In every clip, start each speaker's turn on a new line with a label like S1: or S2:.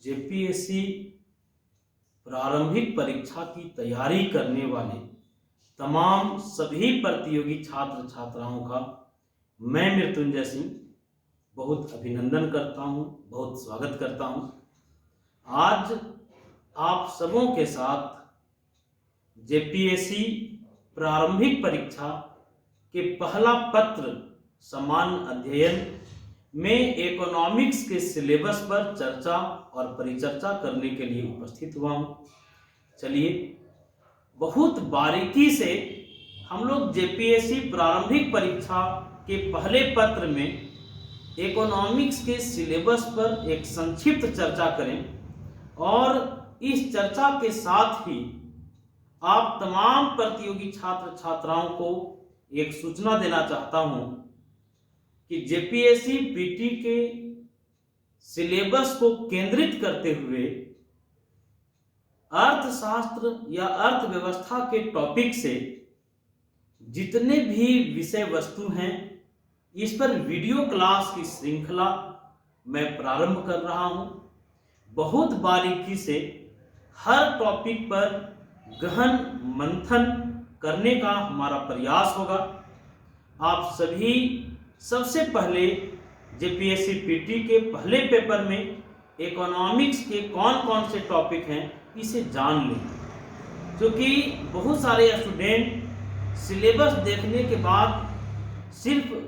S1: JPSC प्रारंभिक परीक्षा की तैयारी करने वाले तमाम सभी प्रतियोगी छात्र छात्राओं का मैं मृत्युंजय सिंह बहुत अभिनंदन करता हूं, बहुत स्वागत करता हूं। आज आप सबों के साथ जेपीएससी प्रारंभिक परीक्षा के पहला पत्र सामान्य अध्ययन में इकोनॉमिक्स के सिलेबस पर चर्चा और परिचर्चा करने के लिए उपस्थित हुआ हूं। चलिए बहुत बारीकी से हम लोग जेपीएससी प्रारंभिक परीक्षा के पहले पत्र में इकोनॉमिक्स के सिलेबस पर एक संक्षिप्त चर्चा करें और इस चर्चा के साथ ही आप तमाम प्रतियोगी छात्र छात्राओं को एक सूचना देना चाहता हूं कि जेपीएससी पीटी के सिलेबस को केंद्रित करते हुए अर्थशास्त्र या अर्थव्यवस्था के टॉपिक से जितने भी विषय वस्तु हैं इस पर वीडियो क्लास की श्रृंखला मैं प्रारंभ कर रहा हूं। बहुत बारीकी से हर टॉपिक पर गहन मंथन करने का हमारा प्रयास होगा। आप सभी सबसे पहले जेपीएससी पीटी के पहले पेपर में इकोनॉमिक्स के कौन कौन से टॉपिक हैं इसे जान लें, क्योंकि बहुत सारे स्टूडेंट सिलेबस देखने के बाद सिर्फ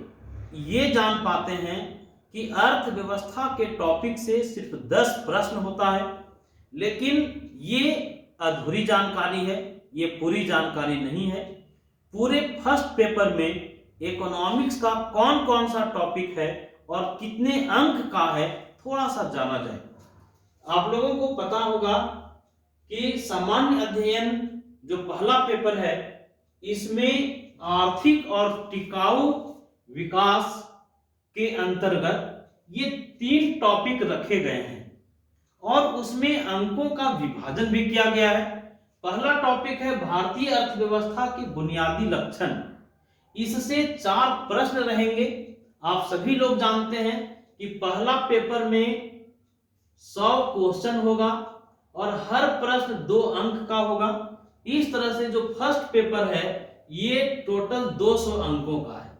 S1: ये जान पाते हैं कि अर्थव्यवस्था के टॉपिक से सिर्फ 10 प्रश्न होता है, लेकिन ये अधूरी जानकारी है, ये पूरी जानकारी नहीं है। पूरे फर्स्ट पेपर में इकोनॉमिक्स का कौन कौन सा टॉपिक है और कितने अंक का है थोड़ा सा जाना जाए। आप लोगों को पता होगा कि सामान्य अध्ययन जो पहला पेपर है इसमें आर्थिक और टिकाऊ विकास के अंतर्गत ये 3 टॉपिक रखे गए हैं और उसमें अंकों का विभाजन भी किया गया है। पहला टॉपिक है भारतीय अर्थव्यवस्था के बुनियादी लक्षण। इससे 4 प्रश्न रहेंगे। आप सभी लोग जानते हैं कि पहला पेपर में 100 क्वेश्चन होगा और हर प्रश्न 2 अंक का होगा। इस तरह से जो फर्स्ट पेपर है ये टोटल 200 अंकों का है।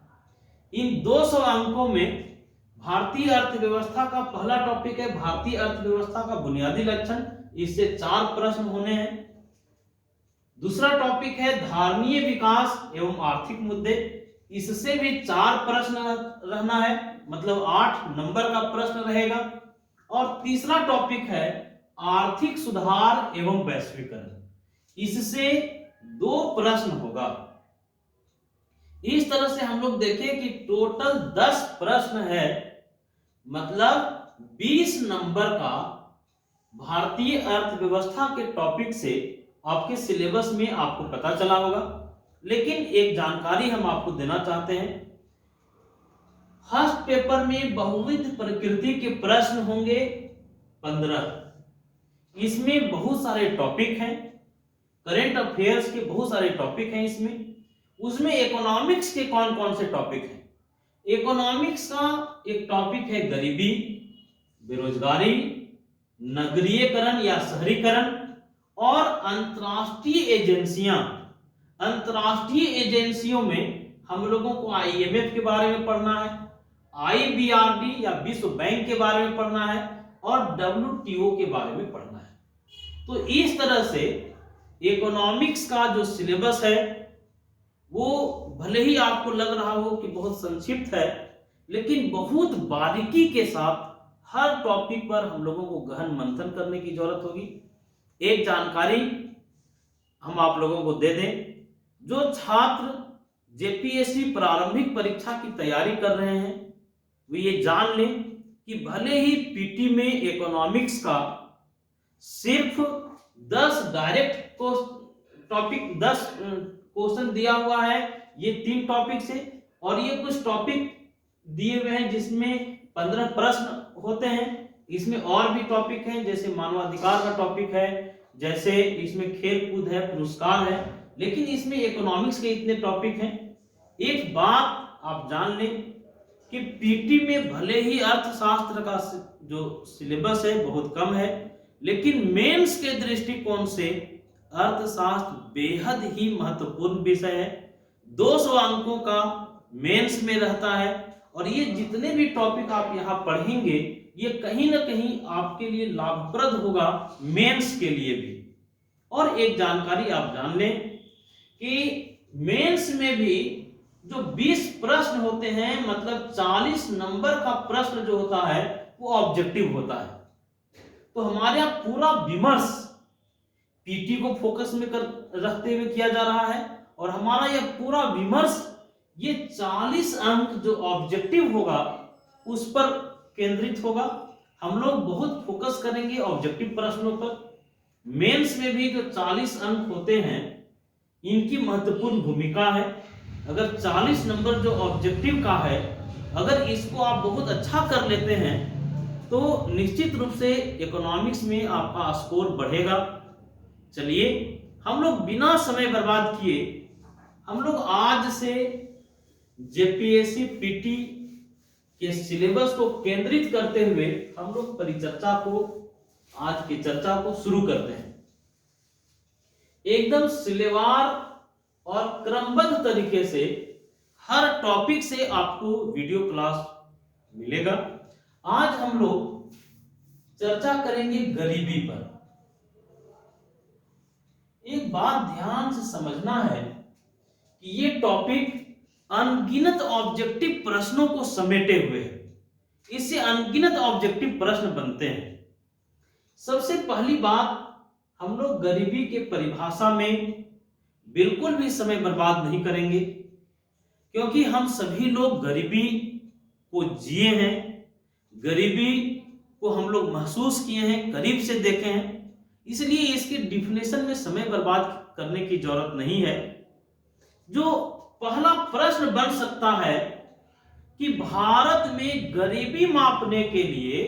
S1: इन 200 अंकों में भारतीय अर्थव्यवस्था का पहला टॉपिक है भारतीय अर्थव्यवस्था का बुनियादी लक्षण, इससे 4 प्रश्न होने हैं। दूसरा टॉपिक है धारणीय विकास एवं आर्थिक मुद्दे, इससे भी 4 प्रश्न रहना है, मतलब 8 नंबर का प्रश्न रहेगा। और तीसरा टॉपिक है आर्थिक सुधार एवं वैश्वीकरण, इससे 2 प्रश्न होगा। इस तरह से हम लोग देखें कि टोटल 10 प्रश्न है, मतलब 20 नंबर का भारतीय अर्थव्यवस्था के टॉपिक से आपके सिलेबस में आपको पता चला होगा। लेकिन एक जानकारी हम आपको देना चाहते हैं, फर्स्ट पेपर में बहुविध प्रकृति के प्रश्न होंगे 15। इसमें बहुत सारे टॉपिक हैं, करेंट अफेयर्स के बहुत सारे टॉपिक हैं उसमें इकोनॉमिक्स के कौन कौन से टॉपिक हैं। इकोनॉमिक्स का एक टॉपिक है गरीबी, बेरोजगारी, नगरीयकरण या शहरीकरण और अंतरराष्ट्रीय एजेंसियां। अंतरराष्ट्रीय एजेंसियों में हम लोगों को आईएमएफ के बारे में पढ़ना है, आईबीआरडी या विश्व बैंक के बारे में पढ़ना है और डब्ल्यूटीओ के बारे में पढ़ना है। तो इस तरह से इकोनॉमिक्स का जो सिलेबस है वो भले ही आपको लग रहा हो कि बहुत संक्षिप्त है, लेकिन बहुत बारीकी के साथ हर टॉपिक पर हम लोगों को गहन मंथन करने की जरूरत होगी। एक जानकारी हम आप लोगों को दे दें, जो छात्र जेपीएससी प्रारंभिक परीक्षा की तैयारी कर रहे हैं वो ये जान लें कि भले ही पीटी में इकोनॉमिक्स का सिर्फ 10 डायरेक्ट टॉपिक 10 क्वेश्चन दिया हुआ है ये 3 टॉपिक से, और ये कुछ टॉपिक दिए हुए हैं जिसमें 15 प्रश्न होते हैं। इसमें और भी टॉपिक हैं, जैसे मानवाधिकार का टॉपिक है, जैसे इसमें खेल कूद है, पुरस्कार है, लेकिन इसमें इकोनॉमिक्स के इतने टॉपिक हैं। एक बात आप जान लें कि पीटी में भले ही अर्थशास्त्र का जो सिलेबस है बहुत कम है, लेकिन मेंस के दृष्टिकोण से अर्थशास्त्र बेहद ही महत्वपूर्ण विषय है। 200 अंकों का मेंस में रहता है और ये जितने भी टॉपिक आप यहाँ पढ़ेंगे ये कहीं ना कहीं आपके लिए लाभप्रद होगा मेंस के लिए भी। और एक जानकारी आप जान लें कि मेंस में भी जो 20 प्रश्न होते हैं, मतलब 40 नंबर का प्रश्न जो होता है वो ऑब्जेक्टिव होता है। तो हमारे यहाँ पूरा विमर्श पीटी को फोकस में रखते हुए किया जा रहा है और हमारा यह पूरा विमर्श ये 40 अंक जो ऑब्जेक्टिव होगा उस पर केंद्रित होगा। हम लोग बहुत फोकस करेंगे ऑब्जेक्टिव प्रश्नों पर। मेंस में भी जो 40 अंक होते हैं इनकी महत्वपूर्ण भूमिका है। अगर 40 नंबर जो ऑब्जेक्टिव का है, अगर इसको आप बहुत अच्छा कर लेते हैं तो निश्चित रूप से इकोनॉमिक्स में आपका स्कोर बढ़ेगा। चलिए हम लोग बिना समय बर्बाद किए हम लोग आज से जेपीएससी पीटी के सिलेबस को केंद्रित करते हुए हम लोग परिचर्चा को, आज की चर्चा को शुरू करते हैं। एकदम सिलेवार और क्रमबद्ध तरीके से हर टॉपिक से आपको वीडियो क्लास मिलेगा। आज हम लोग चर्चा करेंगे गरीबी पर। एक बात ध्यान से समझना है कि ये टॉपिक अनगिनत ऑब्जेक्टिव प्रश्नों को समेटे हुए है। इससे अनगिनत ऑब्जेक्टिव प्रश्न बनते हैं। सबसे पहली बात, हम लोग गरीबी के परिभाषा में बिल्कुल भी समय बर्बाद नहीं करेंगे, क्योंकि हम सभी लोग गरीबी को जिए हैं, गरीबी को हम लोग महसूस किए हैं, करीब से देखे हैं। इसलिए इसके डिफिनेशन में समय बर्बाद करने की जरूरत नहीं है। जो पहला प्रश्न बन सकता है कि भारत में गरीबी मापने के लिए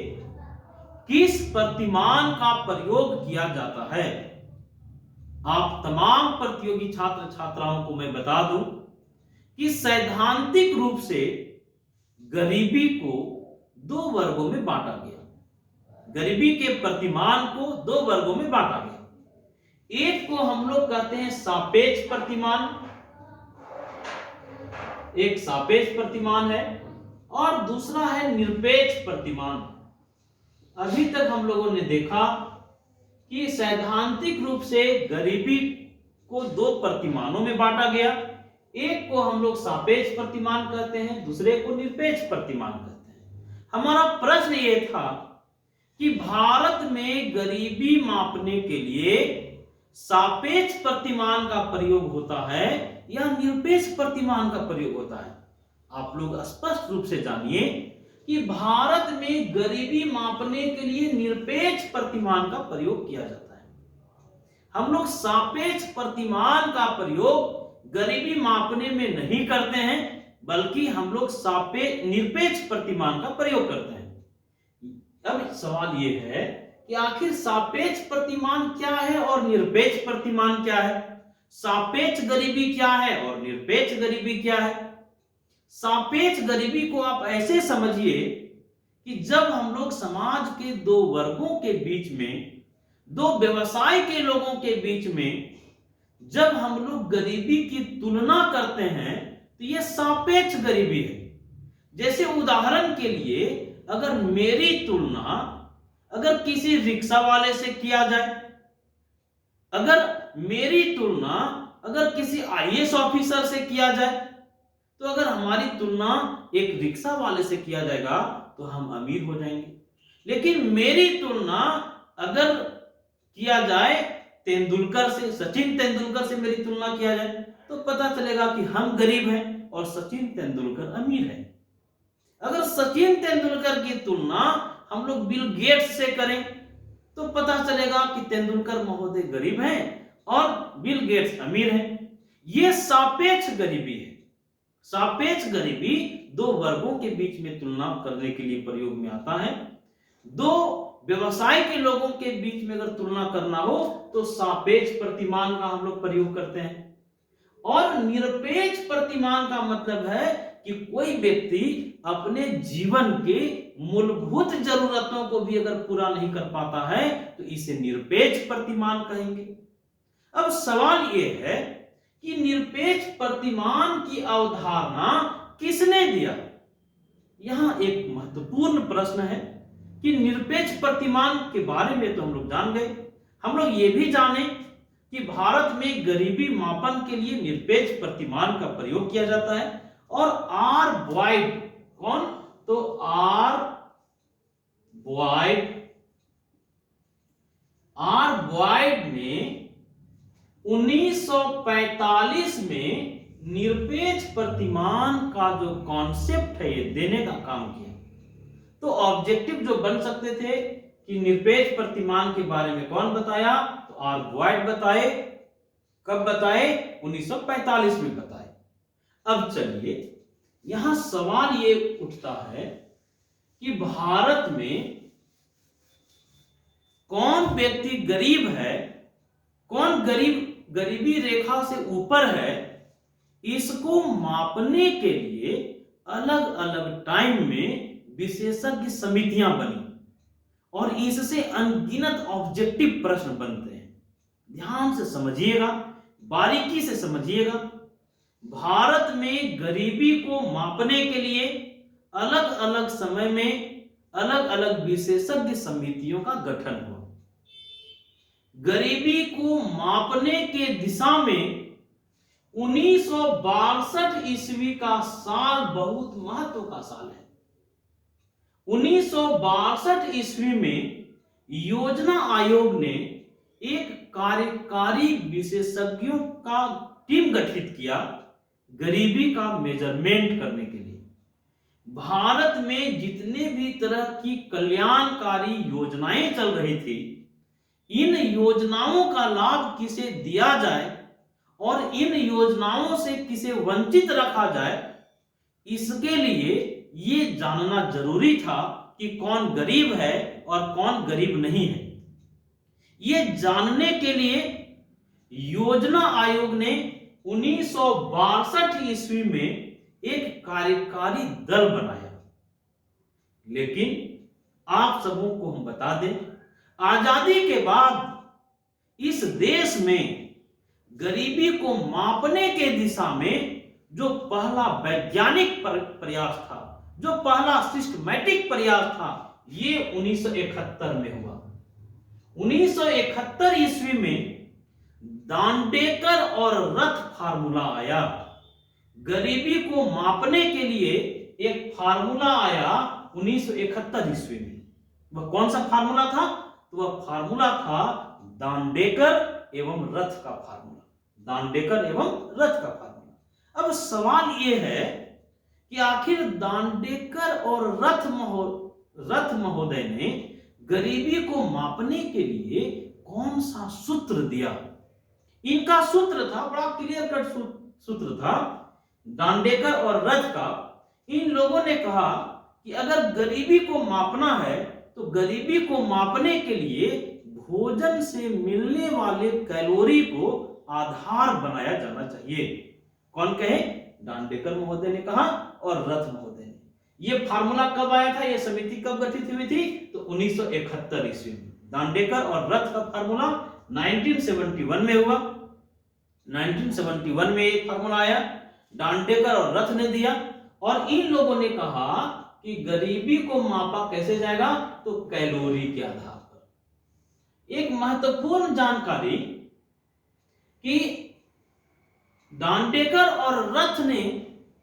S1: किस प्रतिमान का प्रयोग किया जाता है। आप तमाम प्रतियोगी छात्र छात्राओं को मैं बता दूं कि सैद्धांतिक रूप से गरीबी को 2 वर्गों में बांटा गया। गरीबी के प्रतिमान को 2 वर्गों में बांटा गया। एक को हम लोग कहते हैं सापेक्ष प्रतिमान, एक सापेक्ष प्रतिमान है, और दूसरा है निरपेक्ष प्रतिमान। अभी तक हम लोगों ने देखा कि सैद्धांतिक रूप से गरीबी को 2 प्रतिमानों में बांटा गया। एक को हम लोग सापेक्ष प्रतिमान कहते हैं, दूसरे को निरपेक्ष प्रतिमान कहते हैं। हमारा प्रश्न ये था कि भारत में गरीबी मापने के लिए सापेक्ष प्रतिमान का प्रयोग होता है या निरपेक्ष प्रतिमान का प्रयोग होता है। आप लोग स्पष्ट रूप से जानिए कि भारत में गरीबी मापने के लिए निरपेक्ष प्रतिमान का प्रयोग किया जाता है। हम लोग सापेक्ष प्रतिमान का प्रयोग गरीबी मापने में नहीं करते हैं, बल्कि हम लोग निरपेक्ष प्रतिमान का प्रयोग करते हैं। अब सवाल यह है कि आखिर सापेक्ष प्रतिमान क्या है और निरपेक्ष प्रतिमान क्या है। सापेक्ष गरीबी क्या है और निरपेक्ष गरीबी क्या है। सापेक्ष गरीबी को आप ऐसे समझिए कि जब हम लोग समाज के 2 वर्गों के बीच में, 2 व्यवसाय के लोगों के बीच में जब हम लोग गरीबी की तुलना करते हैं तो यह सापेक्ष गरीबी है। जैसे उदाहरण के लिए, अगर मेरी तुलना अगर किसी रिक्शा वाले से किया जाए, अगर मेरी तुलना अगर किसी आईएएस ऑफिसर से किया जाए, तो अगर हमारी तुलना एक रिक्शा वाले से किया जाएगा तो हम अमीर हो जाएंगे। लेकिन मेरी तुलना अगर किया जाए तेंदुलकर से, सचिन तेंदुलकर से मेरी तुलना किया जाए, तो पता चलेगा कि हम गरीब हैं और सचिन तेंदुलकर अमीर हैं। अगर सचिन तेंदुलकर की तुलना हम लोग बिल गेट्स से करें तो पता चलेगा कि तेंदुलकर महोदय गरीब हैं और बिल गेट्स अमीर हैं। यह सापेक्ष गरीबी है। सापेक्ष गरीबी 2 वर्गों के बीच में तुलना करने के लिए प्रयोग में आता है। 2 व्यवसाय के लोगों के बीच में अगर तुलना करना हो तो सापेक्ष प्रतिमान का हम लोग प्रयोग करते हैं। और निरपेक्ष प्रतिमान का मतलब है कि कोई व्यक्ति अपने जीवन के मूलभूत जरूरतों को भी अगर पूरा नहीं कर पाता है तो इसे निरपेक्ष प्रतिमान कहेंगे। अब सवाल यह है कि निरपेक्ष प्रतिमान की अवधारणा किसने दिया? यहां एक महत्वपूर्ण प्रश्न है कि निरपेक्ष प्रतिमान के बारे में तो हम लोग जान गए, हम लोग ये भी जाने कि भारत में गरीबी मापन के लिए निरपेक्ष प्रतिमान का प्रयोग किया जाता है और आर बॉयड, कौन? तो आर बॉयड ने 1945 में निरपेक्ष प्रतिमान का जो कॉन्सेप्ट है ये देने का काम किया। तो ऑब्जेक्टिव जो बन सकते थे कि निरपेक्ष प्रतिमान के बारे में कौन बताया? तो आर बॉयड बताए। कब बताए? 1945 में बताए। अब चलिए यहां सवाल ये उठता है कि भारत में कौन व्यक्ति गरीब है, कौन गरीबी रेखा से ऊपर है, इसको मापने के लिए अलग अलग टाइम में विशेषज्ञ समितियां बनी और इससे अनगिनत ऑब्जेक्टिव प्रश्न बनते हैं। ध्यान से समझिएगा, बारीकी से समझिएगा। भारत में गरीबी को मापने के लिए अलग अलग समय में अलग अलग विशेषज्ञ समितियों का गठन हुआ। गरीबी को मापने के दिशा में 1962 ईस्वी का साल बहुत महत्व का साल है। 1962 ईस्वी में योजना आयोग ने एक कार्यकारी विशेषज्ञों का टीम गठित किया गरीबी का मेजरमेंट करने के लिए। भारत में जितने भी तरह की कल्याणकारी योजनाएं चल रही थी, इन योजनाओं का लाभ किसे दिया जाए और इन योजनाओं से किसे वंचित रखा जाए, इसके लिए ये जानना जरूरी था कि कौन गरीब है और कौन गरीब नहीं है। ये जानने के लिए योजना आयोग ने 1962 ईस्वी में एक कार्यकारी दल बनाया। लेकिन आप सबों को हम बता दें, आजादी के बाद इस देश में गरीबी को मापने के दिशा में जो पहला वैज्ञानिक प्रयास था, जो पहला सिस्टमैटिक प्रयास था, ये 1971 में हुआ। 1971 ईस्वी में दांडेकर और रथ फार्मूला आया। गरीबी को मापने के लिए एक फार्मूला आया 1971 ईस्वी में। वह कौन सा फार्मूला था? तो वह फार्मूला था दांडेकर एवं रथ का फार्मूला। दांडेकर एवं रथ का फार्मूला। अब सवाल यह है कि आखिर दांडेकर और रथ महोदय ने गरीबी को मापने के लिए कौन सा सूत्र दिया? इनका सूत्र था, बड़ा क्लियर कट सूत्र था दांडेकर और रथ का। इन लोगों ने कहा कि अगर गरीबी को मापना है तो गरीबी को मापने के लिए भोजन से मिलने वाले कैलोरी को आधार बनाया जाना चाहिए। कौन कहे? दांडेकर महोदय ने कहा और रथ महोदय ने। यह फार्मूला कब आया था? यह समिति कब गठित हुई थी? तो 1971 ईस्वी में। दांडेकर और रथ का फार्मूला 1971 में हुआ। 1971 में एक फार्मूला आया, दांडेकर और रथ ने दिया और इन लोगों ने कहा कि गरीबी को मापा कैसे जाएगा? तो कैलोरी के आधार पर। एक महत्वपूर्ण जानकारी कि दांडेकर और रथ ने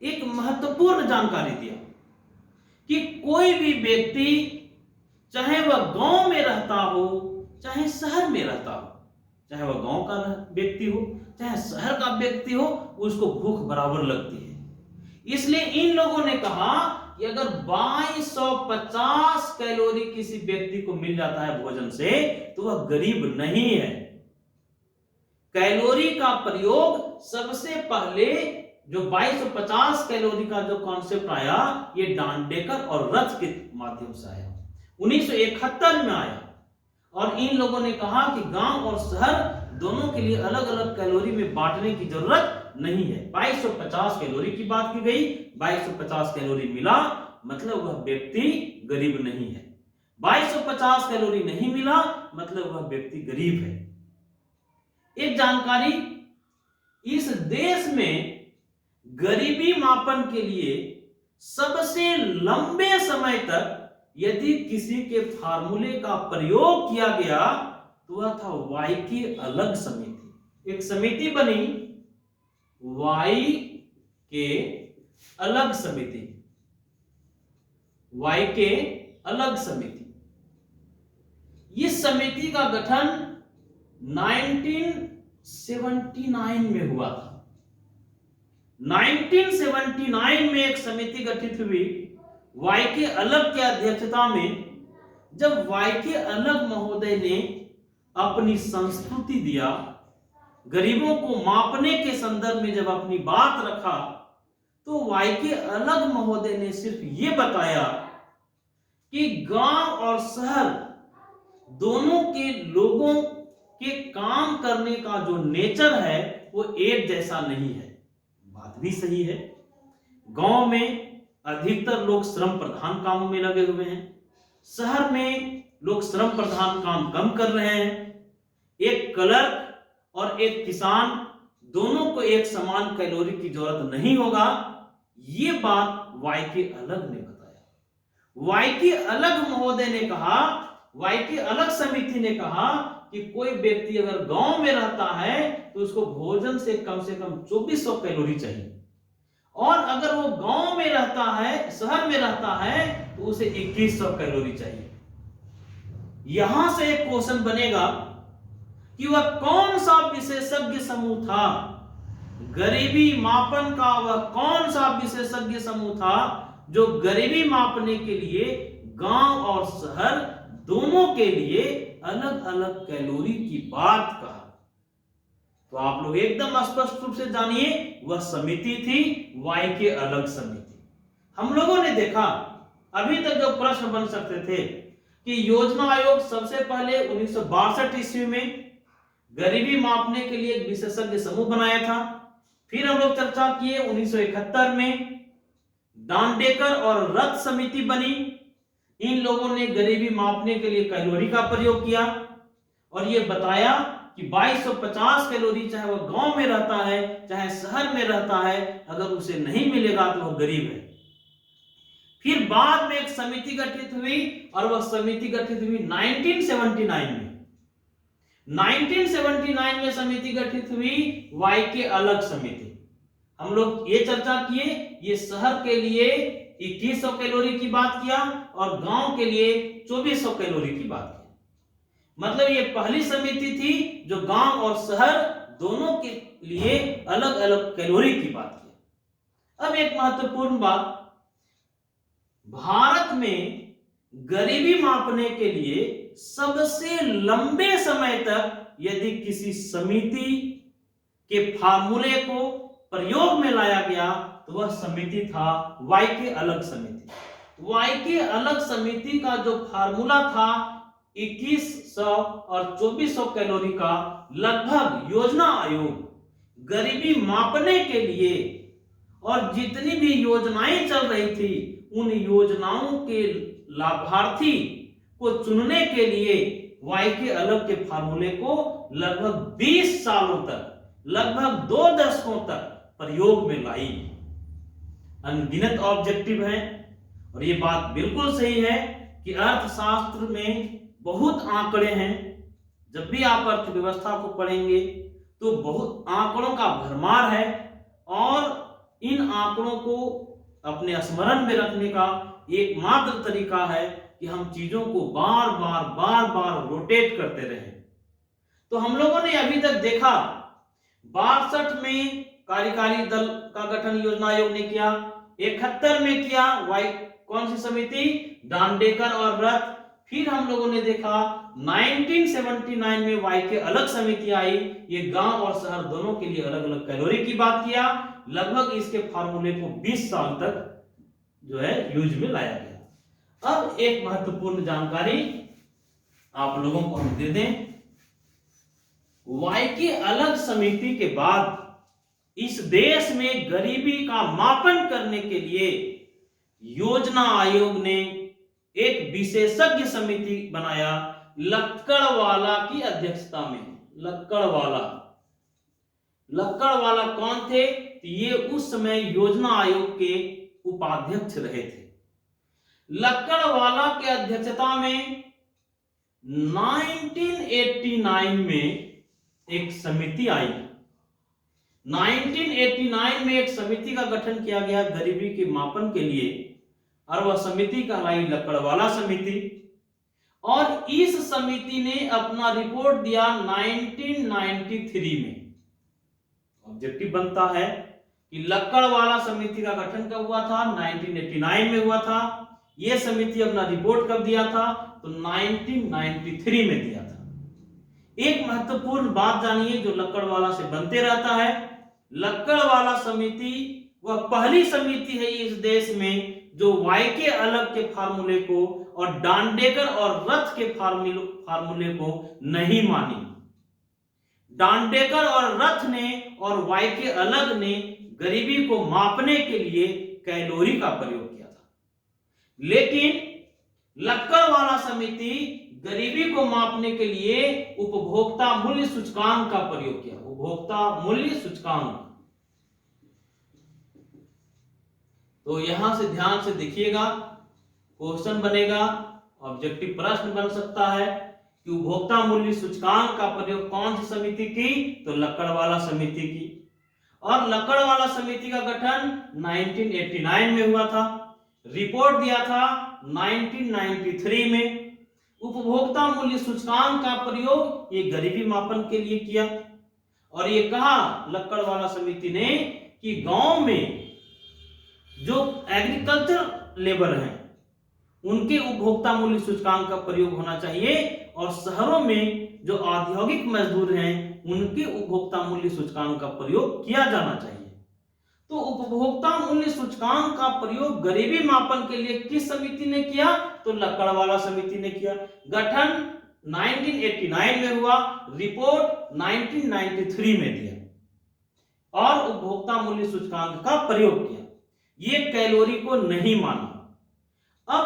S1: एक महत्वपूर्ण जानकारी दिया कि कोई भी व्यक्ति, चाहे वह गांव में रहता हो चाहे शहर में रहता हो, चाहे वह गांव का व्यक्ति हो चाहे शहर का व्यक्ति हो, उसको भूख बराबर लगती है। इसलिए इन लोगों ने कहा कि अगर 2250 कैलोरी किसी व्यक्ति को मिल जाता है भोजन से तो वह गरीब नहीं है। कैलोरी का प्रयोग सबसे पहले जो 2250 कैलोरी का जो कॉन्सेप्ट आया, ये दांडेकर और रथ के माध्यम से आया, 1971 में आया। और इन लोगों ने कहा कि गांव और शहर दोनों के लिए अलग अलग कैलोरी में बांटने की जरूरत नहीं है। 2250 कैलोरी की बात की गई, 2250 कैलोरी मिला मतलब वह व्यक्ति गरीब नहीं है। 2250 कैलोरी नहीं मिला मतलब वह व्यक्ति गरीब है। एक जानकारी, इस देश में गरीबी मापन के लिए सबसे लंबे समय तक यदि किसी के फार्मूले का प्रयोग किया गया तो वह था वाई की अलग समिति। एक समिति बनी वाई के अलग समिति, वाई के अलग समिति। इस समिति का गठन 1979 में हुआ था। 1979 में एक समिति गठित हुई वाई के अलग की अध्यक्षता में। जब वाई के अलग महोदय ने अपनी संस्तुति दिया, गरीबों को मापने के संदर्भ में जब अपनी बात रखा, तो वाई के अलग महोदय ने सिर्फ ये बताया कि गांव और शहर दोनों के लोगों के काम करने का जो नेचर है वो एक जैसा नहीं है। बात भी सही है। गांव में अधिकतर लोग श्रम प्रधान कामों में लगे हुए हैं, शहर में लोग श्रम प्रधान काम कम कर रहे हैं। एक क्लर्क और एक किसान दोनों को एक समान कैलोरी की जरूरत नहीं होगा। ये बात वाई के अलग ने बताया। वाई के अलग महोदय ने कहा, वाई के अलग समिति ने कहा कि कोई व्यक्ति अगर गांव में रहता है तो उसको भोजन से कम 2400 कैलोरी चाहिए, और अगर वो गांव में रहता है, शहर में रहता है, तो उसे 2100 कैलोरी चाहिए। यहां से एक क्वेश्चन बनेगा कि वह कौन सा विशेषज्ञ समूह था, गरीबी मापन का वह कौन सा विशेषज्ञ समूह था जो गरीबी मापने के लिए गांव और शहर दोनों के लिए अलग अलग कैलोरी की बात कहा। तो आप लोग एकदम स्पष्ट रूप से जानिए, वह समिति थी वाई के अलग समिति। हम लोगों ने देखा अभी तक जो प्रश्न बन सकते थे कि योजना आयोग सबसे पहले 1962 ईस्वी में गरीबी मापने के लिए एक विशेषज्ञ समूह बनाया था। फिर हम लोग चर्चा किए 1971 में दांडेकर और रथ समिति बनी। इन लोगों ने गरीबी मापने के लिए कैलोरी का प्रयोग किया और यह बताया कि 2250 कैलोरी चाहे वह गांव में रहता है चाहे शहर में रहता है, अगर उसे नहीं मिलेगा तो वह गरीब है। फिर बाद में एक समिति गठित हुई और वह समिति गठित हुई 1979 में। 1979 में समिति गठित हुई वाई के अलग समिति। हम लोग ये चर्चा किए, ये शहर के लिए 2100 कैलोरी की बात किया और गांव के लिए 2400 कैलोरी की बात की। मतलब ये पहली समिति थी जो गांव और शहर दोनों के लिए अलग अलग कैलोरी की बात की। अब एक महत्वपूर्ण बात, भारत में गरीबी मापने के लिए सबसे लंबे समय तक यदि किसी समिति के फार्मूले को प्रयोग में लाया गया तो वह समिति था वाई के अलग समिति। वाई के अलग समिति का जो फार्मूला था 2100 और 2400 कैलोरी का, लगभग योजना आयोग गरीबी मापने के लिए और जितनी भी योजनाएं चल रही थी उन योजनाओं के लाभार्थी को चुनने के लिए वाई के अलग के फार्मूले को लगभग 20 सालों तक, लगभग 2 दशकों तक प्रयोग में लाई। अनगिनत ऑब्जेक्टिव हैं और ये बात बिल्कुल सही है कि अर्थशास्त्र में बहुत आंकड़े हैं। जब भी आप अर्थव्यवस्था को पढ़ेंगे तो बहुत आंकड़ों का भरमार है और इन आंकड़ों को अपने स्मरण में रखने का एकमात्र तरीका है कि हम चीजों को बार बार रोटेट करते रहें। तो हम लोगों ने अभी तक देखा 62 में कार्यकारी दल का गठन योजना आयोग ने किया, 71 में किया वाई कौन सी समिति, दांडेकर और रथ। फिर हम लोगों ने देखा 1979 में वाई के अलग समिति आई, ये गांव और शहर दोनों के लिए अलग अलग कैलोरी की बात किया। लगभग इसके फार्मूले को 20 साल तक जो है यूज में लाया गया। अब एक महत्वपूर्ण जानकारी आप लोगों को हम दे दें, वाई की अलग समिति के बाद इस देश में गरीबी का मापन करने के लिए योजना आयोग ने एक विशेषज्ञ समिति बनाया लक्कड़वाला की अध्यक्षता में। लक्कड़वाला कौन थे? ये उस समय योजना आयोग के उपाध्यक्ष रहे थे। लक्कड़वाला के अध्यक्षता में 1989 में एक समिति आई। 1989 में एक समिति का गठन किया गया गरीबी के मापन के लिए, और वह समिति कहलाई लक्कड़वाला समिति। और इस समिति ने अपना रिपोर्ट दिया 1993 में। ऑब्जेक्टिव बनता है कि लक्कड़वाला समिति का गठन कब हुआ था? 1989 में हुआ था। यह समिति अपना रिपोर्ट कब दिया था? तो 1993 में दिया था। एक महत्वपूर्ण बात जानिए जो लक्कड़वाला से बनते रहता है। लक्कड़वाला समिति वह पहली समिति है इस देश में जो वाई के अलग के फार्मूले को और डांडेकर और रथ के फार्मूले को नहीं मानी। डांडेकर और रथ ने और वाई के अलग ने गरीबी को मापने के लिए कैलोरी का प्रयोग किया था, लेकिन लक्कड़वाला समिति गरीबी को मापने के लिए उपभोक्ता मूल्य सूचकांक का प्रयोग किया। उपभोक्ता मूल्य सूचकांक। तो यहां से ध्यान से देखिएगा, क्वेश्चन बनेगा, ऑब्जेक्टिव प्रश्न बन सकता है कि उपभोक्ता मूल्य सूचकांक का प्रयोग कौन सी समिति की? तो लक्कड़वाला समिति की। और लक्कड़वाला समिति का गठन 1989 में हुआ था। रिपोर्ट दिया था 1993 में। उपभोक्ता मूल्य सूचकांक का प्रयोग ये गरीबी मापन के लिए किया। और ये कहा लक्कड़वाला समिति ने कि गांव में जो एग्रीकल्चर लेबर हैं उनके उपभोक्ता मूल्य सूचकांक का प्रयोग होना चाहिए, और शहरों में जो औद्योगिक मजदूर हैं उनके उपभोक्ता मूल्य सूचकांक का प्रयोग किया जाना चाहिए। तो उपभोक्ता मूल्य सूचकांक का प्रयोग गरीबी मापन के लिए किस समिति ने किया? तो लक्कड़वाला समिति ने किया। गठन 1989 में हुआ, रिपोर्ट 1993 में दिया और उपभोक्ता मूल्य सूचकांक का प्रयोग किया। ये कैलोरी को नहीं माना। अब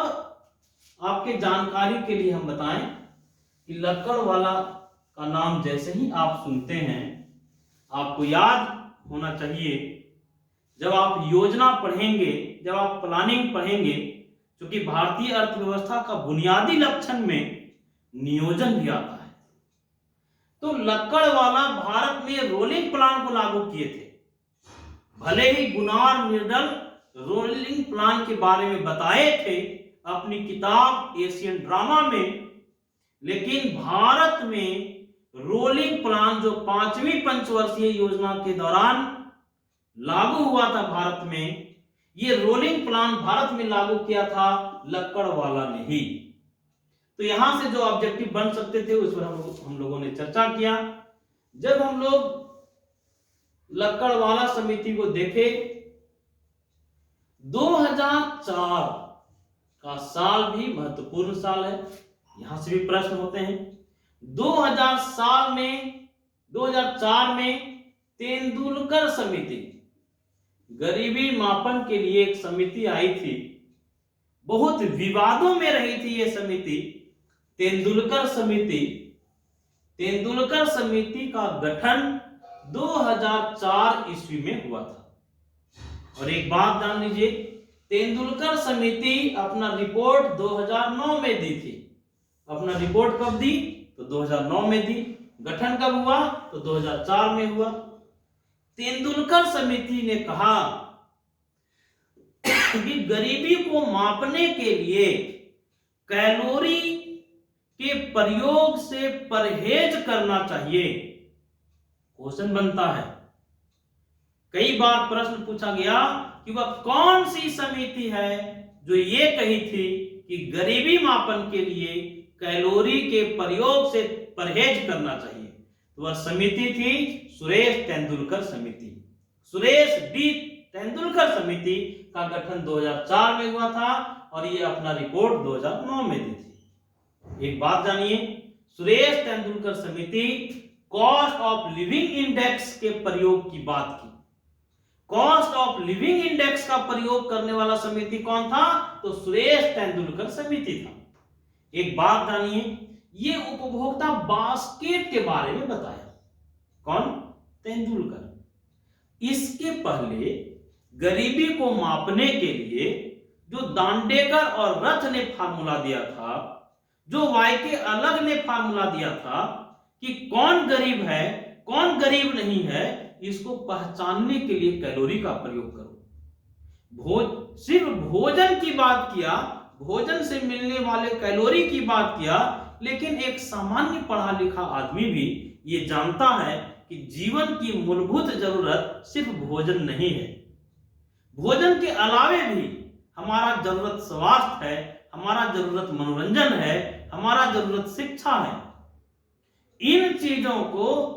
S1: आपके जानकारी के लिए हम बताएं कि लक्कड़वाला का नाम जैसे ही आप सुनते हैं आपको याद होना चाहिए, जब आप योजना पढ़ेंगे, जब आप प्लानिंग पढ़ेंगे, क्योंकि भारतीय अर्थव्यवस्था का बुनियादी लक्षण में नियोजन भी आता है। तो लक्कड़वाला भारत में रोलिंग प्लान को लागू किए थे। भले ही गुनार मिर्डल रोलिंग प्लान के बारे में बताए थे अपनी किताब एशियन ड्रामा में, लेकिन भारत में रोलिंग प्लान जो 5वीं पंचवर्षीय योजना के दौरान लागू हुआ था भारत में, ये रोलिंग प्लान भारत में लागू किया था लक्कड़वाला ने ही। तो यहां से जो ऑब्जेक्टिव बन सकते थे उस पर हम लोगों ने चर्चा किया। जब हम लोग लक्कड़वाला समिति को देखे, 2004 का साल भी महत्वपूर्ण साल है, यहां से भी प्रश्न होते हैं। 2004 में तेंदुलकर समिति, गरीबी मापन के लिए एक समिति आई थी। बहुत विवादों में रही थी ये समिति, तेंदुलकर समिति का गठन 2004 ईस्वी में हुआ था। और एक बात जान लीजिए, तेंदुलकर समिति अपना रिपोर्ट 2009 में दी थी। अपना रिपोर्ट कब दी? तो 2009 में दी। गठन कब हुआ? तो 2004 में हुआ। तेंदुलकर समिति ने कहा कि गरीबी को मापने के लिए कैलोरी के प्रयोग से परहेज करना चाहिए। क्वेश्चन बनता है, कई बार प्रश्न पूछा गया कि वह कौन सी समिति है जो ये कही थी कि गरीबी मापन के लिए कैलोरी के प्रयोग से परहेज करना चाहिए। तो वह समिति थी सुरेश तेंदुलकर समिति। सुरेश डी तेंदुलकर समिति का गठन 2004 में हुआ था और ये अपना रिपोर्ट 2009 में दी थी। एक बात जानिए, सुरेश तेंदुलकर समिति कॉस्ट ऑफ लिविंग इंडेक्स के प्रयोग की बात की। कॉस्ट ऑफ लिविंग इंडेक्स का प्रयोग करने वाला समिति कौन था? तो सुरेश तेंदुलकर समिति था। एक बात जानिए, ये उपभोक्ता बास्केट के बारे में बताया कौन? तेंदुलकर। इसके पहले गरीबी को मापने के लिए जो दांडेकर और रथ ने फार्मूला दिया था, जो वाइके अलग ने फार्मूला दिया था कि कौन गरीब है कौन गरीब नहीं है, इसको पहचानने के लिए कैलोरी का प्रयोग करो। सिर्फ भोजन की बात किया, भोजन से मिलने वाले कैलोरी की बात किया, लेकिन एक सामान्य पढ़ा लिखा आदमी भी ये जानता है कि जीवन की मूलभूत जरूरत सिर्फ भोजन नहीं है। भोजन के अलावे भी हमारा जरूरत स्वास्थ्य है, हमारा जरूरत मनोरंजन है, हमारा जरूरत शिक्षा है। इन चीजों को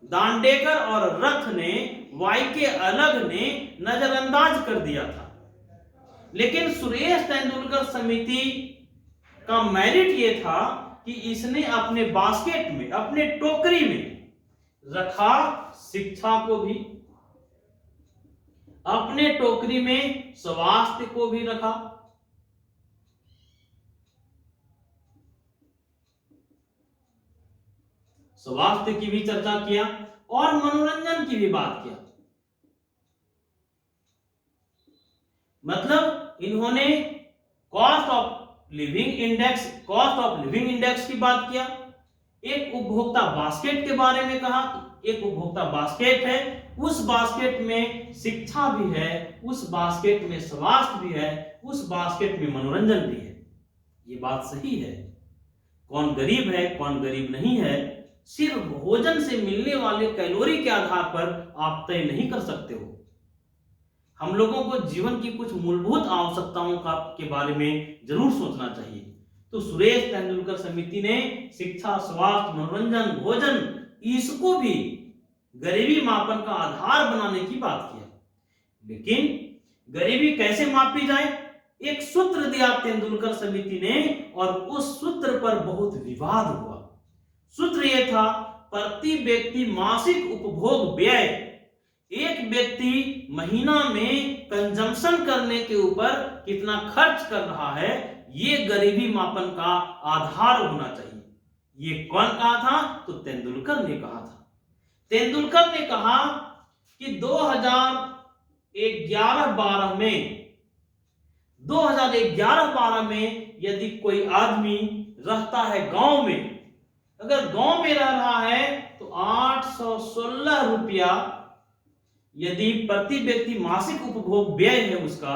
S1: दांडेकर और रथ ने, वाइके अलग ने नजरअंदाज कर दिया था। लेकिन सुरेश तेंदुलकर समिति का मेरिट यह था कि इसने अपने बास्केट में, अपने टोकरी में रखा शिक्षा को भी, अपने टोकरी में स्वास्थ्य को भी रखा, स्वास्थ्य की भी चर्चा किया और मनोरंजन की भी बात किया। मतलब इन्होंने कॉस्ट ऑफ लिविंग इंडेक्स की बात किया, एक उपभोक्ता बास्केट के बारे में कहा, एक उपभोक्ता बास्केट है, उस बास्केट में शिक्षा भी है, उस बास्केट में स्वास्थ्य भी है, उस बास्केट में मनोरंजन भी है। ये बात सही है। कौन गरीब है कौन गरीब नहीं है, सिर्फ भोजन से मिलने वाले कैलोरी के आधार पर आप तय नहीं कर सकते हो। हम लोगों को जीवन की कुछ मूलभूत आवश्यकताओं के बारे में जरूर सोचना चाहिए। तो सुरेश तेंदुलकर समिति ने शिक्षा, स्वास्थ्य, मनोरंजन, भोजन, इसको भी गरीबी मापन का आधार बनाने की बात किया। लेकिन गरीबी कैसे मापी जाए, एक सूत्र दिया तेंदुलकर समिति ने और उस सूत्र पर बहुत विवाद हुआ। सूत्र यह था, प्रति व्यक्ति मासिक उपभोग व्यय, एक व्यक्ति महीना में कंजम्पशन करने के ऊपर कितना खर्च कर रहा है, ये गरीबी मापन का आधार होना चाहिए। ये कौन कहा था? तो तेंदुलकर ने कहा था। तेंदुलकर ने कहा कि 2011-12 में यदि कोई आदमी रहता है गांव में, अगर गांव में रह रहा है तो 816 रुपया यदि प्रति व्यक्ति मासिक उपभोग व्यय है उसका,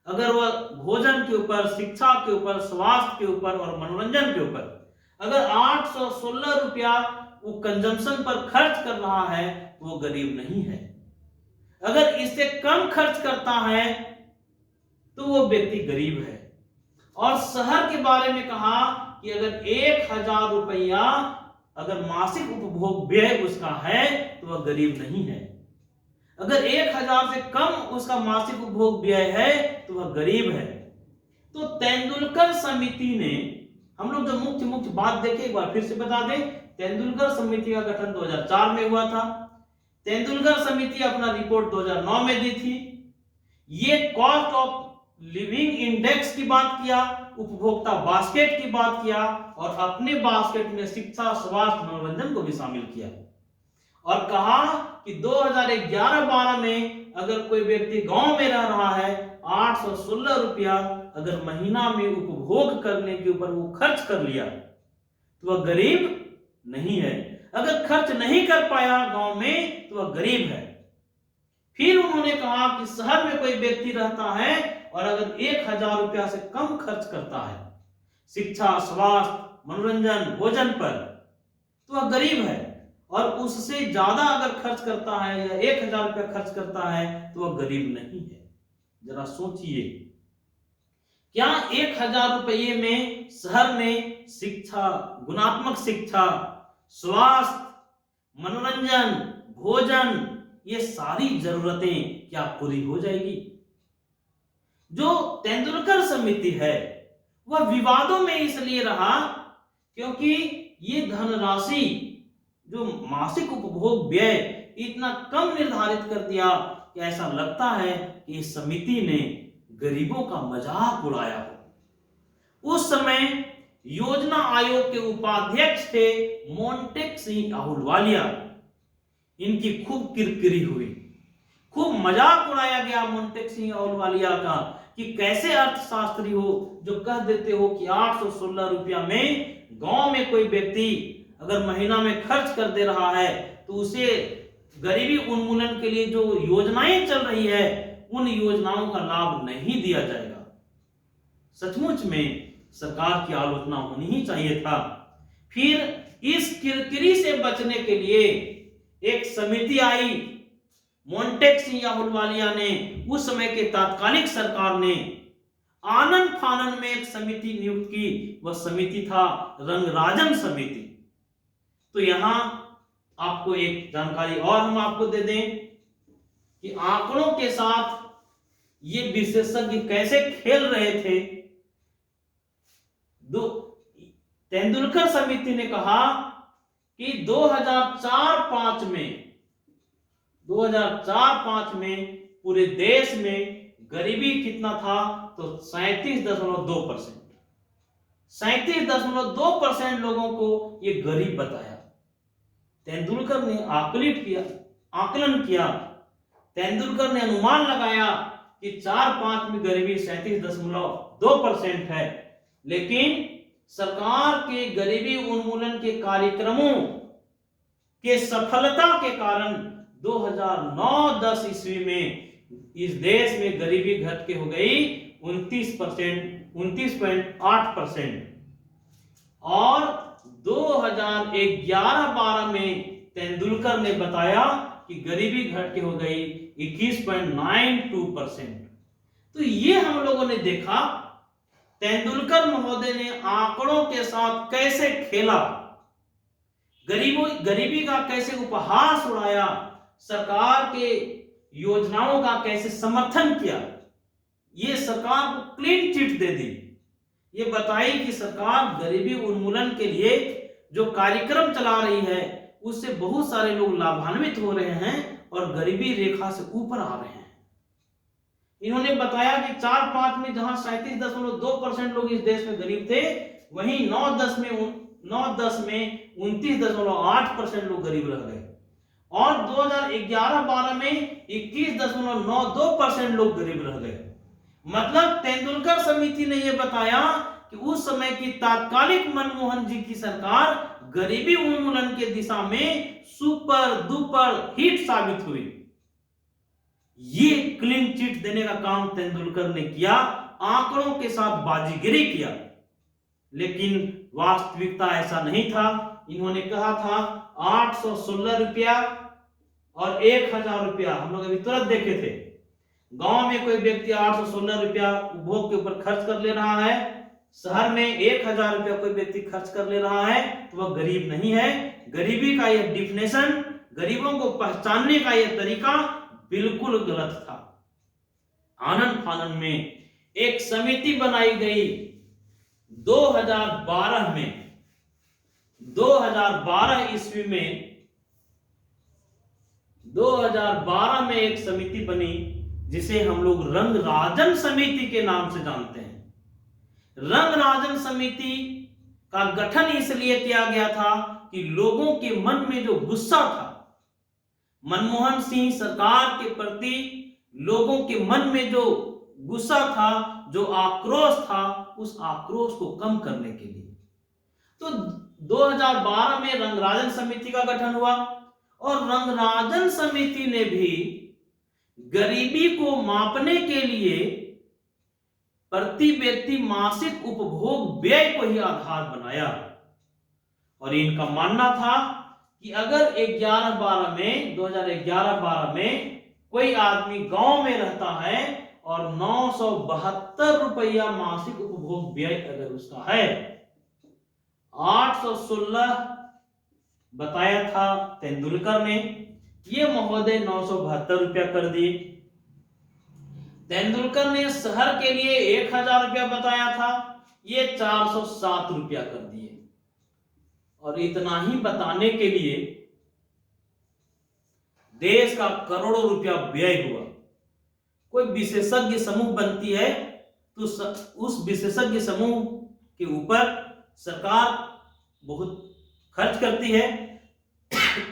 S1: अगर वह भोजन के ऊपर, शिक्षा के ऊपर, स्वास्थ्य के ऊपर और मनोरंजन के ऊपर अगर 816 रुपया वो कंजम्पशन पर खर्च कर रहा है तो वो गरीब नहीं है। अगर इससे कम खर्च करता है तो वो व्यक्ति गरीब है। और शहर के बारे में कहा कि अगर 1000 रुपया अगर मासिक उपभोग व्यय उसका है तो वह गरीब नहीं है। अगर 1000 से कम उसका मासिक उपभोग व्यय है तो वह गरीब है। तो तेंदुलकर समिति ने, हम लोग जो मुख्य बात देखें एक बार फिर से बता दें, तेंदुलकर समिति का गठन 2004 में हुआ था। तेंदुलकर समिति अपना रिपोर्ट 2009 में दी थी। ये कॉस्ट ऑफ लिविंग इंडेक्स की बात किया, उपभोक्ता बास्केट की बात किया और अपने बास्केट में शिक्षा, स्वास्थ्य, मनोरंजन को भी शामिल किया और कहा कि 2011-12 में अगर कोई व्यक्ति गांव में रह रहा है, 816 रुपया अगर महीना में उपभोग करने के ऊपर वो खर्च कर लिया तो वह गरीब नहीं है। अगर खर्च नहीं कर पाया गांव में तो वह गरीब है। फिर उन्होंने कहा कि शहर में कोई व्यक्ति रहता है और अगर 1000 रुपया से कम खर्च करता है शिक्षा, स्वास्थ्य, मनोरंजन, भोजन पर तो वह गरीब है, और उससे ज्यादा अगर खर्च करता है या 1000 रुपया खर्च करता है तो वह गरीब नहीं है। जरा सोचिए, क्या 1000 रुपये में शहर में शिक्षा, गुणात्मक शिक्षा, स्वास्थ्य, मनोरंजन, भोजन, ये सारी जरूरतें क्या पूरी हो जाएगी? जो तेंदुलकर समिति है वह विवादों में इसलिए रहा क्योंकि ये धनराशि जो मासिक उपभोग व्यय इतना कम निर्धारित कर दिया कि ऐसा लगता है कि इस समिति ने गरीबों का मजाक उड़ाया हो। उस समय योजना आयोग के उपाध्यक्ष थे मोंटेक सिंह अहलूवालिया। इनकी खूब किरकिरी हुई, खूब मजाक उड़ाया गया मोंटेक सिंह अहलूवालिया का कि कैसे अर्थशास्त्री हो जो कह देते हो कि 816 रुपया में गांव में कोई व्यक्ति अगर महीना में खर्च कर दे रहा है तो उसे गरीबी उन्मूलन के लिए जो योजनाएं चल रही है उन योजनाओं का लाभ नहीं दिया जाएगा। सचमुच में सरकार की आलोचना होनी ही चाहिए था। फिर इस किरकिरी से बचने के लिए एक समिति आई। मोंटेक सिंह अहलूवालिया ने, उस समय के तात्कालिक सरकार ने आनन फानन में एक समिति नियुक्त की। वह समिति था रंगराजन समिति। तो यहां आपको एक जानकारी और हम आपको दे दें कि आंकड़ों के साथ ये विशेषज्ञ कैसे खेल रहे थे। तेंदुलकर समिति ने कहा कि 2004-5 में पूरे देश में गरीबी कितना था तो 37.2%। 37.2% लोगों को ये गरीब बताया। तेंदुलकर ने आकलन किया। तेंदुलकर ने अनुमान लगाया कि 4-5 में गरीबी 37.2% है। लेकिन सरकार के गरीबी उन्मूलन के कार्यक्रमों के सफलता के कारण 2009-10 ईस्वी में इस देश में गरीबी घट के हो गई 29.8%। और 2011-12 में तेंदुलकर ने बताया कि गरीबी घट के हो गई 21.92%। तो ये हम लोगों ने देखा तेंदुलकर महोदय ने आंकड़ों के साथ कैसे खेला, गरीबी का कैसे उपहास उड़ाया, सरकार के योजनाओं का कैसे समर्थन किया। ये सरकार को क्लीन चिट दे दी। ये बताई कि सरकार गरीबी उन्मूलन के लिए जो कार्यक्रम चला रही है उससे बहुत सारे लोग लाभान्वित हो रहे हैं और गरीबी रेखा से ऊपर आ रहे हैं। इन्होंने बताया कि 4-5 में जहां 37.2% लोग इस देश में गरीब थे, वहीं 9-10 में 29.8% लोग गरीब रह गए और 2011-12 में 21.92% लोग गरीब रह गए। मतलब तेंदुलकर समिति ने यह बताया कि उस समय की तात्कालिक मनमोहन जी की सरकार गरीबी उन्मूलन के दिशा में सुपर डुपर हिट साबित हुई। ये क्लीन चिट देने का काम तेंदुलकर ने किया, आंकड़ों के साथ बाजीगरी किया। लेकिन वास्तविकता ऐसा नहीं था। इन्होंने कहा था 816 रुपया और 1000 रुपया। हम लोग अभी तुरंत देखे थे, गांव में कोई व्यक्ति 816 रुपया उपभोग के ऊपर खर्च कर ले रहा है, शहर में 1000 रुपया कोई व्यक्ति खर्च कर ले रहा है, तो वह गरीब नहीं है। गरीबी का यह डिफिनेशन, गरीबों को पहचानने का यह तरीका बिल्कुल गलत था। आनन फानन में एक समिति बनाई गई 2012 में। 2012 ईस्वी में 2012 में एक समिति बनी जिसे हम लोग रंगराजन समिति के नाम से जानते हैं। रंगराजन समिति का गठन इसलिए किया गया था कि लोगों के मन में जो गुस्सा था, मनमोहन सिंह सरकार के प्रति लोगों के मन में जो गुस्सा था, जो आक्रोश था, उस आक्रोश को कम करने के लिए तो 2012 में रंगराजन समिति का गठन हुआ और रंगराजन समिति ने भी गरीबी को मापने के लिए प्रति व्यक्ति मासिक उपभोग व्यय को ही आधार बनाया। और इनका मानना था कि अगर 2011-12 में कोई आदमी गांव में रहता है और 972 रुपया मासिक उपभोग व्यय अगर उसका है, 816 बताया था तेंदुलकर ने, ये महोदय 972 रुपया कर दिए। तेंदुलकर ने शहर के लिए 1000 रुपया बताया था, ये 407 रुपया कर दिए। और इतना ही बताने के लिए देश का करोड़ों रुपया व्यय हुआ। कोई विशेषज्ञ समूह बनती है तो उस विशेषज्ञ समूह के ऊपर सरकार बहुत खर्च करती है।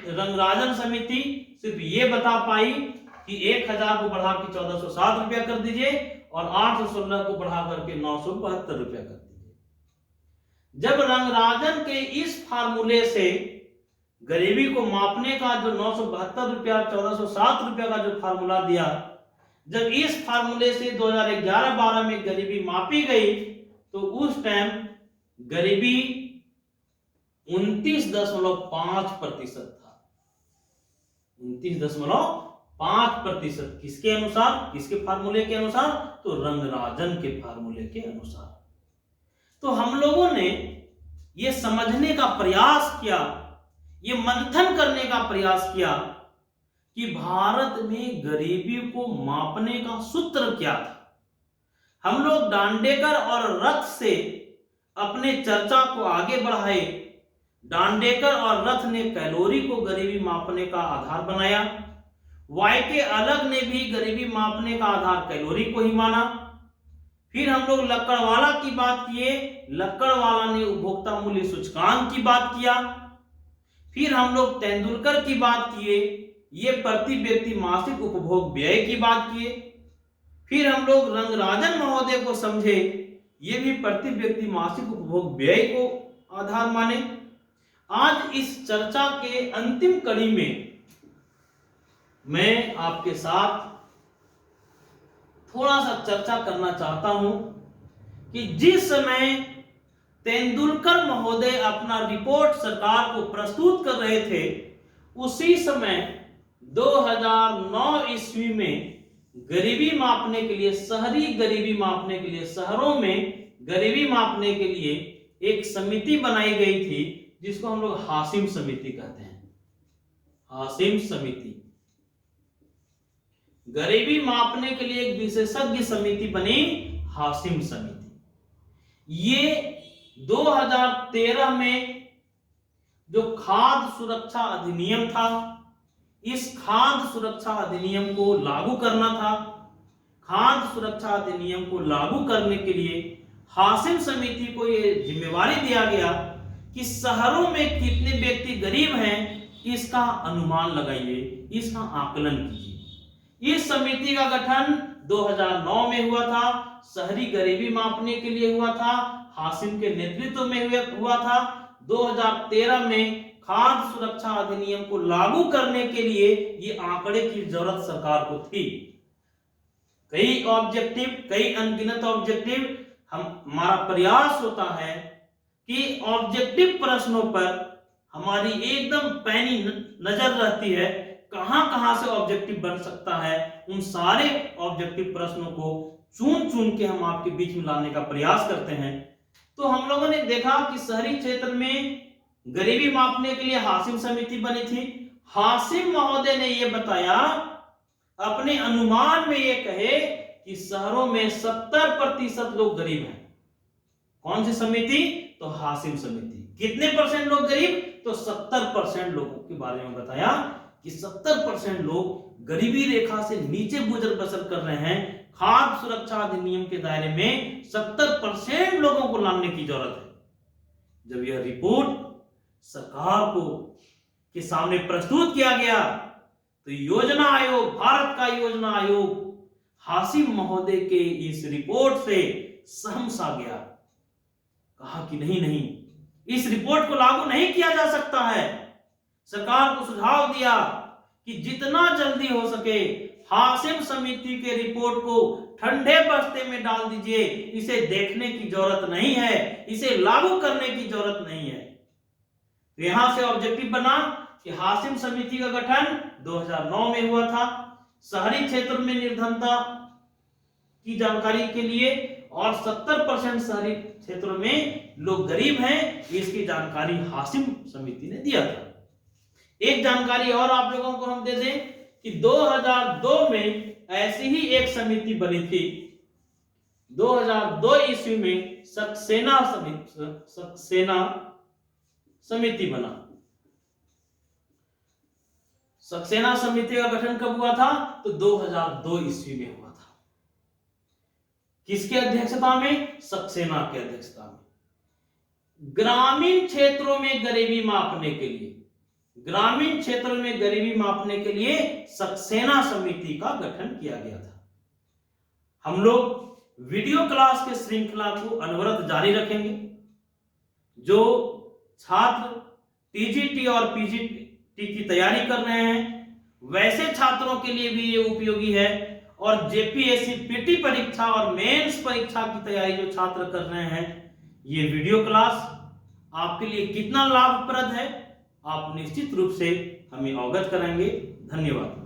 S1: रंगराजन समिति सिर्फ ये बता पाई कि 1000 को बढ़ा के 1407 रुपया कर दीजिए और 816 को बढ़ा करके 972 रुपया कर दीजिए। जब रंगराजन के इस फार्मूले से गरीबी को मापने का जो 972 रुपया 1407 रुपया का जो फार्मूला दिया, जब इस फार्मूले से 2011-12 में गरीबी मापी गई तो उस टाइम गरीबी 29.5% था। 29.5% किसके अनुसार, किसके फार्मूले के अनुसार? तो रंगराजन के फार्मूले के अनुसार। तो हम लोगों ने ये समझने का प्रयास किया, ये मंथन करने का प्रयास किया कि भारत में गरीबी को मापने का सूत्र क्या था। हम लोग डांडेकर और रथ से अपने चर्चा को आगे बढ़ाए। डांडेकर और रथ ने कैलोरी को गरीबी मापने का आधार बनाया। वाईके अलग ने भी गरीबी मापने का आधार कैलोरी को ही माना। फिर हम लोग लक्कड़वाला की बात किए, लक्कड़वाला ने उपभोक्ता मूल्य सूचकांक की बात किया। फिर हम लोग तेंदुलकर की बात किए, ये प्रति व्यक्ति मासिक उपभोग व्यय की बात किए। फिर हम लोग रंगराजन महोदय को समझे, ये भी प्रति व्यक्ति मासिक उपभोग व्यय को आधार माने। आज इस चर्चा के अंतिम कड़ी में मैं आपके साथ थोड़ा सा चर्चा करना चाहता हूं कि जिस समय तेंदुलकर महोदय अपना रिपोर्ट सरकार को प्रस्तुत कर रहे थे, उसी समय 2009 ईस्वी में गरीबी मापने के लिए, शहरी गरीबी मापने के लिए, शहरों में गरीबी मापने के लिए एक समिति बनाई गई थी जिसको हम लोग हाशिम समिति कहते हैं। हाशिम समिति, गरीबी मापने के लिए एक विशेषज्ञ समिति बनी, हाशिम समिति। ये 2013 में जो खाद्य सुरक्षा अधिनियम था, इस खाद्य सुरक्षा अधिनियम को लागू करना था। खाद्य सुरक्षा अधिनियम को लागू करने के लिए हाशिम समिति को यह जिम्मेवारी दिया गया कि शहरों में कितने व्यक्ति गरीब हैं, इसका अनुमान लगाइए, इसका आकलन कीजिए। इस समिति का गठन 2009 में हुआ था, शहरी गरीबी मापने के लिए हुआ था, हाशिम के नेतृत्व में हुआ था। 2013 में खाद्य सुरक्षा अधिनियम को लागू करने के लिए ये आंकड़े की जरूरत सरकार को थी। कई ऑब्जेक्टिव, कई अनगिनत ऑब्जेक्टिव, हमारा प्रयास होता है कि ऑब्जेक्टिव प्रश्नों पर हमारी एकदम पैनी नजर रहती है, कहां कहां से ऑब्जेक्टिव बन सकता है। उन सारे ऑब्जेक्टिव प्रश्नों को चुन चुन के हम आपके बीच में लाने का प्रयास करते हैं। तो हम लोगों ने देखा कि शहरी क्षेत्र में गरीबी मापने के लिए हाशिम समिति बनी थी। हाशिम महोदय ने यह बताया, अपने अनुमान में यह कहे कि शहरों में 70% लोग गरीब हैं। कौन सी समिति? तो हाशिम समिति। कितने परसेंट लोग गरीब? तो 70% लोगों के बारे में बताया कि 70% लोग गरीबी रेखा से नीचे गुजर बसर कर रहे हैं। खाद्य सुरक्षा अधिनियम के दायरे में 70% लोगों को लाने की जरूरत है। जब यह रिपोर्ट सरकार को के सामने प्रस्तुत किया गया तो योजना आयोग, भारत का योजना आयोग हाशिम महोदय के इस रिपोर्ट से सहमसा गया। कहा कि नहीं, इस रिपोर्ट को लागू नहीं किया जा सकता है। सरकार को सुझाव दिया कि जितना जल्दी हो सके हाशिम समिति के रिपोर्ट को ठंडे बस्ते में डाल दीजिए, इसे देखने की जरूरत नहीं है, इसे लागू करने की जरूरत नहीं है। तो यहां से ऑब्जेक्टिव बना कि हाशिम समिति का गठन 2009 में हुआ था, शहरी क्षेत्र में निर्धनता की जानकारी के लिए, और 70% शहरी क्षेत्रों में लोग गरीब हैं, इसकी जानकारी हाशिम समिति ने दिया था। एक जानकारी और आप लोगों को हम दे दें कि 2002 में ऐसी ही एक समिति बनी थी। 2002 ईस्वी में सक्सेना समिति बना। सक्सेना समिति का गठन कब हुआ था? तो 2002 ईस्वी में हुआ था। किसके अध्यक्षता में? सक्सेना के अध्यक्षता में। ग्रामीण क्षेत्रों में गरीबी मापने के लिए, ग्रामीण क्षेत्रों में गरीबी मापने के लिए सक्सेना समिति का गठन किया गया था। हम लोग वीडियो क्लास के श्रृंखला को अनवरत जारी रखेंगे। जो छात्र टीजीटी और पीजीटी की तैयारी कर रहे हैं वैसे छात्रों के लिए भी ये उपयोगी है, और जेपीएससी पीटी परीक्षा और मेंस परीक्षा की तैयारी जो छात्र कर रहे हैं, ये वीडियो क्लास आपके लिए कितना लाभप्रद है आप निश्चित रूप से हमें अवगत कराएंगे। धन्यवाद।